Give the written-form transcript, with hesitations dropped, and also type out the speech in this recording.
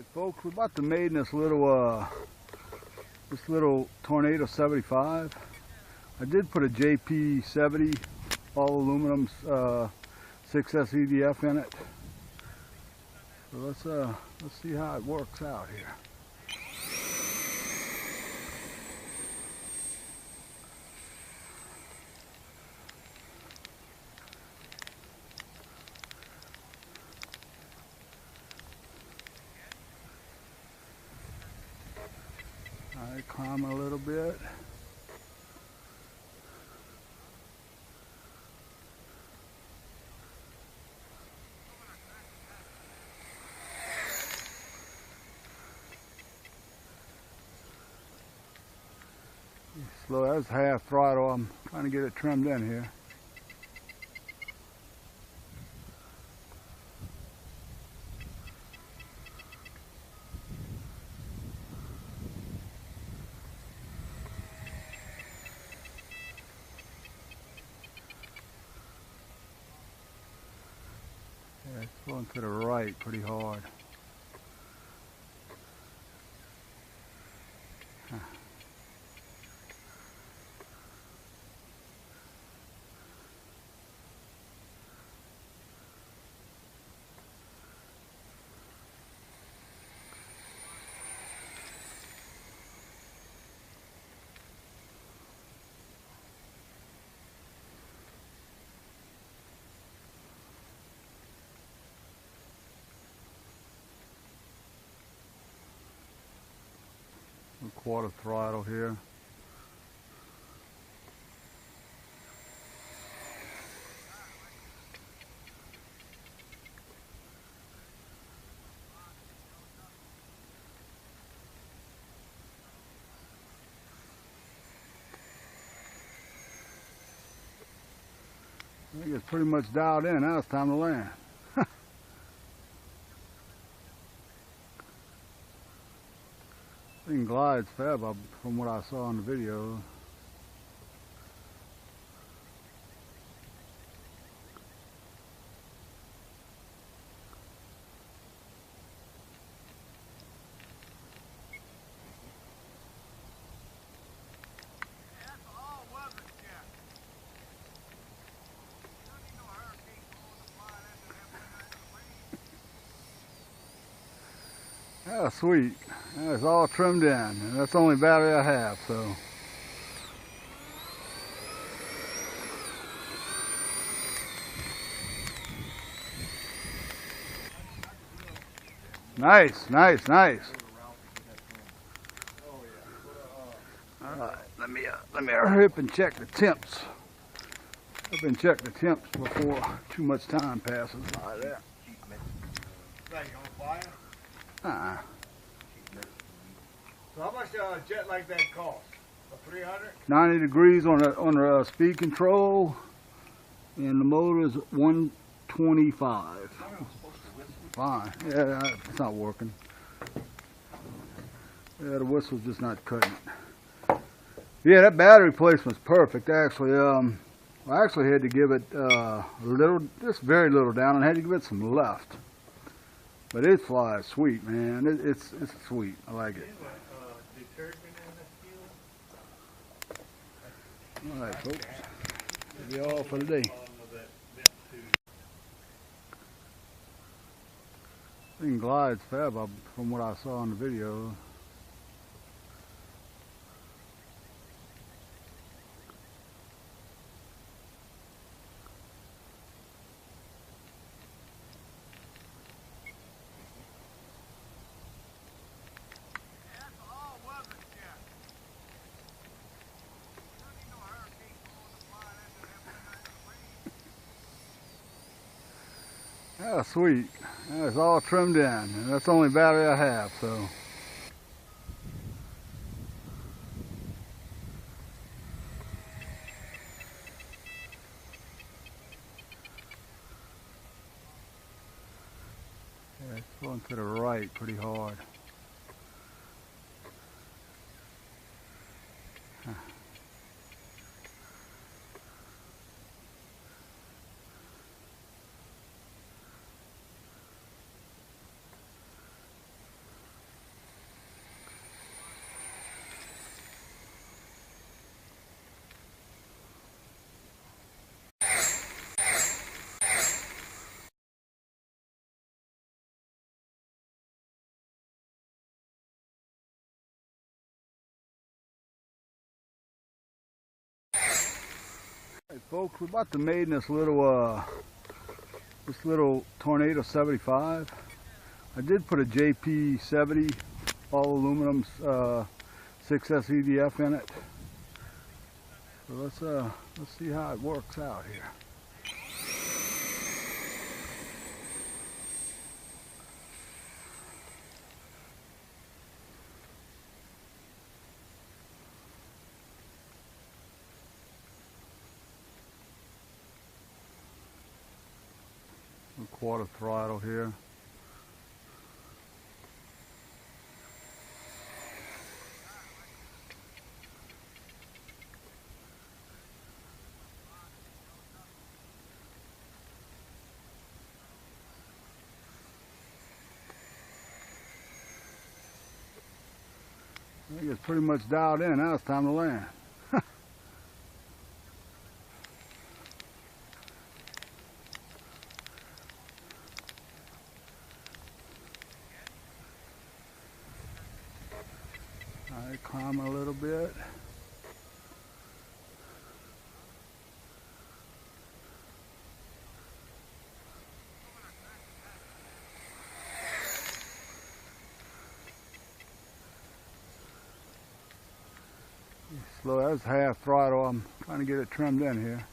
Hey folks, we're about to Maiden this little Tornado 75. I did put a JP 70 all aluminum 6S EDF in it. So let's see how it works out here. I climb a little bit. Slow, that's half throttle. I'm trying to get it trimmed in here. Yeah, it's going to the right pretty hard. Huh. Quarter throttle here. I think it's pretty much dialed in. Now it's time to land. Thing glides fab from what I saw in the video. Yeah, sweet. It's all trimmed in, and that's the only battery I have, so. Nice, nice, nice. All right, let me hurry up and check the temps. I've been checking the temps before too much time passes by that. Uh-uh. So how much a jet like that cost? 300? 90 degrees on the speed control, and the motor is 125. Fine. Yeah, it's not working. Yeah, the whistle's just not cutting it. Yeah, that battery replacement's perfect. Actually, I actually had to give it just very little down, and had to give it some left. But it flies sweet, man. It's sweet. I like it. All right, folks. That'll be all for today. Thing glides fab from what I saw in the video. Yeah, sweet. Yeah, it's all trimmed in, and that's the only battery I have, so. Yeah, it's going to the right pretty hard. Huh. Hey folks, we're about to Maiden this little Tornado 75. I did put a JP 70 all aluminum 6S EDF in it. So let's see how it works out here. A quarter throttle here. I think it's pretty much dialed in. Now it's time to land. Alright, climb a little bit. Slow, that's half throttle. I'm trying to get it trimmed in here.